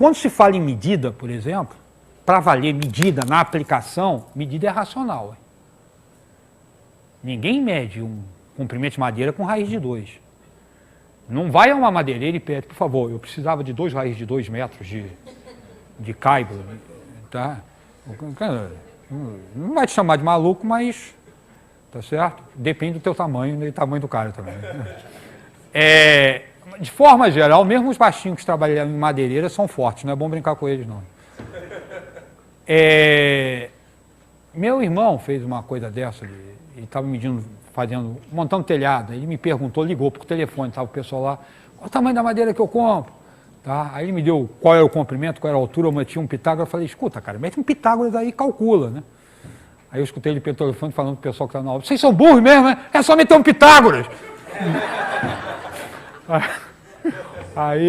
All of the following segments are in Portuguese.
quando se fala em medida, por exemplo, para valer medida na aplicação, medida é racional. Hein? Ninguém mede um comprimento de madeira com raiz de 2. Não vai a uma madeireira e pede, por favor, eu precisava de 2 raízes de 2 metros de caibo. Tá? Não vai te chamar de maluco, mas, tá certo? Depende do teu tamanho e do tamanho do cara também. De forma geral, mesmo os baixinhos que trabalham em madeireira são fortes, não é bom brincar com eles, não. Meu irmão fez uma coisa dessa, ele estava medindo, montando telhado, ele me perguntou, ligou por telefone, estava o pessoal lá, qual o tamanho da madeira que eu compro? Tá? Aí ele me deu qual era o comprimento, qual era a altura, eu meti um Pitágoras, eu falei, escuta, cara, mete um Pitágoras aí e calcula, né? Aí eu escutei ele pelo telefone falando pro pessoal que estava na aula, vocês são burros mesmo, né? É só meter um Pitágoras! Aí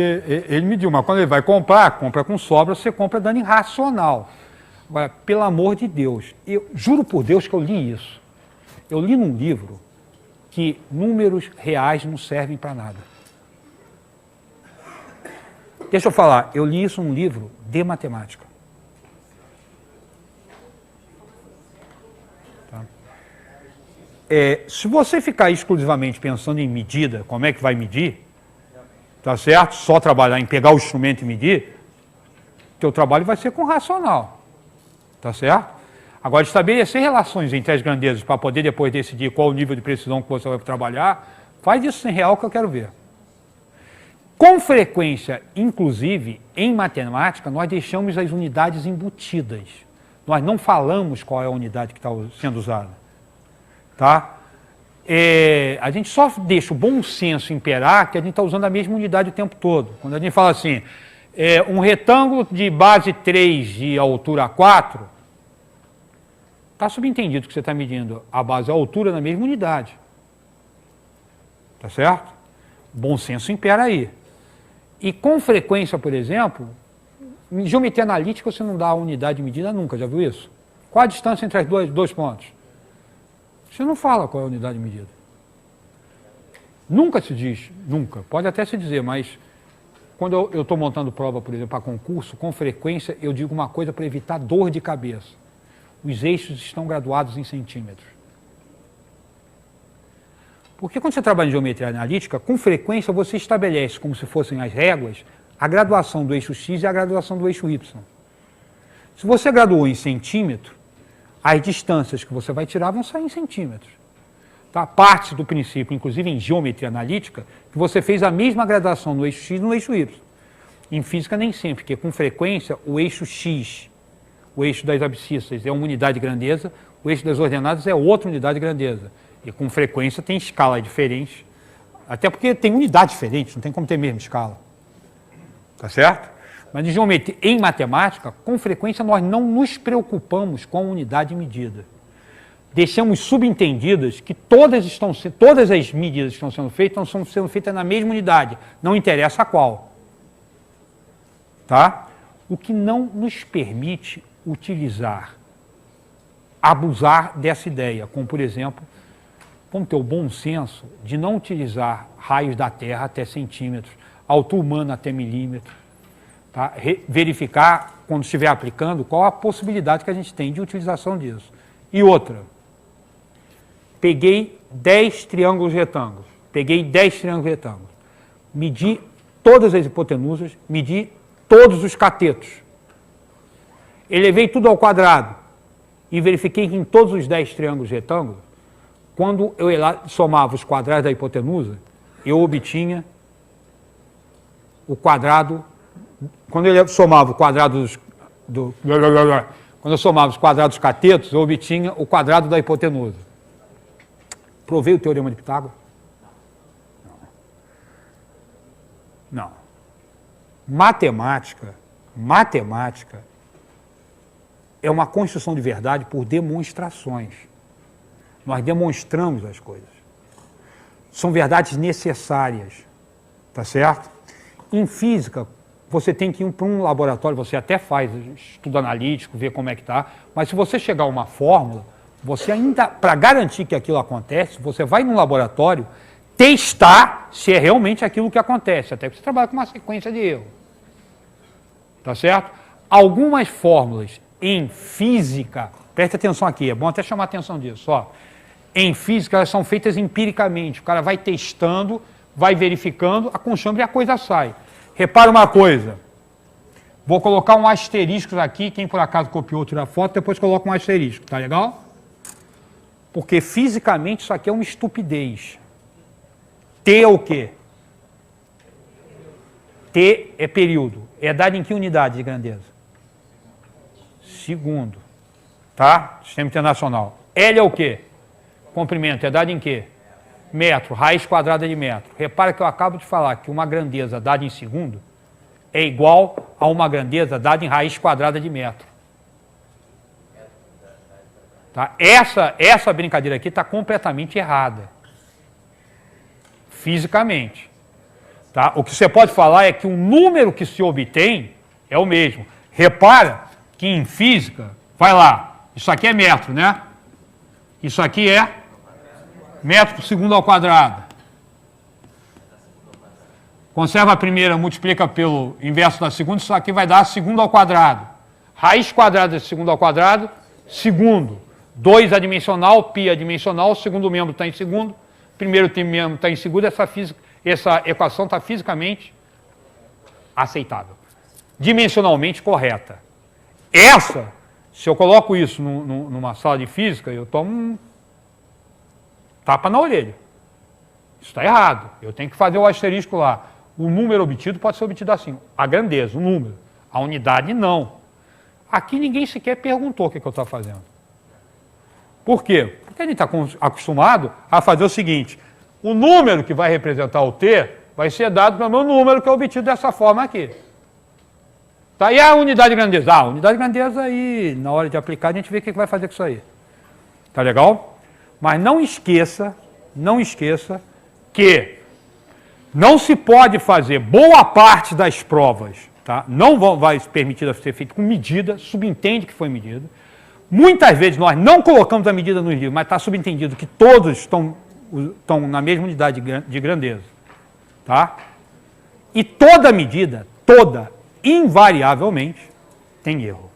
ele mediu, mas quando ele vai comprar, compra com sobra, você compra dano irracional. Agora, pelo amor de Deus, eu juro por Deus que eu li isso. Eu li num livro que números reais não servem para nada. Deixa eu falar, eu li isso num livro de matemática. Tá? Se você ficar exclusivamente pensando em medida, como é que vai medir, tá certo? Só trabalhar em pegar o instrumento e medir, teu trabalho vai ser com racional. Tá certo? Agora, estabelecer relações entre as grandezas para poder depois decidir qual o nível de precisão que você vai trabalhar, faz isso em real que eu quero ver. Com frequência, inclusive, em matemática, nós deixamos as unidades embutidas. Nós não falamos qual é a unidade que está sendo usada. Tá? A gente só deixa o bom senso imperar que a gente está usando a mesma unidade o tempo todo. Quando a gente fala assim, um retângulo de base 3 de altura 4, está subentendido que você está medindo a base e a altura na mesma unidade. Tá certo? Bom senso impera aí. E com frequência, por exemplo, em geometria analítica você não dá a unidade de medida nunca, já viu isso? Qual a distância entre os dois pontos? Você não fala qual é a unidade de medida. Nunca se diz, nunca. Pode até se dizer, mas quando eu estou montando prova, por exemplo, para concurso, com frequência eu digo uma coisa para evitar dor de cabeça. Os eixos estão graduados em centímetros. Porque quando você trabalha em geometria analítica, com frequência você estabelece, como se fossem as réguas, a graduação do eixo X e a graduação do eixo Y. Se você graduou em centímetro, as distâncias que você vai tirar vão sair em centímetros. Tá? Parte do princípio, inclusive em geometria analítica, que você fez a mesma graduação no eixo X e no eixo Y. Em física nem sempre, porque com frequência o eixo X, o eixo das abscissas é uma unidade de grandeza, o eixo das ordenadas é outra unidade de grandeza. E com frequência tem escala diferente, até porque tem unidade diferente, não tem como ter a mesma escala. Tá certo? Mas em geometria, em matemática, com frequência nós não nos preocupamos com a unidade de medida. Deixamos subentendidas que todas as medidas que estão sendo feitas estão sendo feitas na mesma unidade, não interessa a qual. Tá? O que não nos permite utilizar, abusar dessa ideia, como por exemplo, vamos ter o bom senso de não utilizar raios da Terra até centímetros, altura humana até milímetro, tá? Verificar, quando estiver aplicando, qual a possibilidade que a gente tem de utilização disso. E outra, peguei 10 triângulos retângulos, medi todas as hipotenusas, medi todos os catetos, elevei tudo ao quadrado e verifiquei que em todos os 10 triângulos retângulos, quando eu somava os quadrados da hipotenusa, eu obtinha o quadrado, quando eu somava o quadrado quando eu somava os quadrados dos catetos, eu obtinha o quadrado da hipotenusa. Provei o teorema de Pitágoras? Não. Matemática é uma construção de verdade por demonstrações. Nós demonstramos as coisas. São verdades necessárias, tá certo? Em física, você tem que ir para um laboratório, você até faz estudo analítico, ver como é que está, mas se você chegar a uma fórmula, você ainda, para garantir que aquilo acontece, você vai num laboratório testar se é realmente aquilo que acontece, até que você trabalha com uma sequência de erro. Tá certo? Algumas fórmulas em física, preste atenção aqui, é bom até chamar a atenção disso, ó. Em física, elas são feitas empiricamente. O cara vai testando, vai verificando, a conchambra e a coisa sai. Repara uma coisa. Vou colocar um asterisco aqui, quem por acaso copiou, tira a foto, depois coloca um asterisco, tá legal? Porque fisicamente isso aqui é uma estupidez. T é o quê? T é período. É dado em que unidade de grandeza? Segundo. Tá? Sistema internacional. L é o quê? Comprimento. É dado em quê? Metro. Raiz quadrada de metro. Repara que eu acabo de falar que uma grandeza dada em segundo é igual a uma grandeza dada em raiz quadrada de metro. Tá? Essa brincadeira aqui está completamente errada. Fisicamente. Tá? O que você pode falar é que o número que se obtém é o mesmo. Repara que em física, vai lá, isso aqui é metro, né? Isso aqui é metro por segundo ao quadrado. Conserva a primeira, multiplica pelo inverso da segunda, isso aqui vai dar segundo ao quadrado. Raiz quadrada de segundo ao quadrado, segundo. 2 adimensional, π adimensional, o segundo membro está em segundo, primeiro membro está em segundo, essa equação está fisicamente aceitável. Dimensionalmente correta. Essa, se eu coloco isso numa sala de física, eu tomo um tapa na orelha. Isso está errado. Eu tenho que fazer o asterisco lá. O número obtido pode ser obtido assim. A grandeza, o número. A unidade, não. Aqui ninguém sequer perguntou o que eu estou fazendo. Por quê? Porque a gente está acostumado a fazer o seguinte. O número que vai representar o T vai ser dado pelo meu número que é obtido dessa forma aqui. Tá? E a unidade de grandeza? A unidade de grandeza aí, na hora de aplicar, a gente vê o que vai fazer com isso aí. Tá legal? Mas não esqueça que não se pode fazer boa parte das provas, tá? Não vai ser permitida ser feita com medida, subentende que foi medida. Muitas vezes nós não colocamos a medida nos livros, mas está subentendido que todos estão na mesma unidade de grandeza. Tá? E toda medida, invariavelmente, tem erro.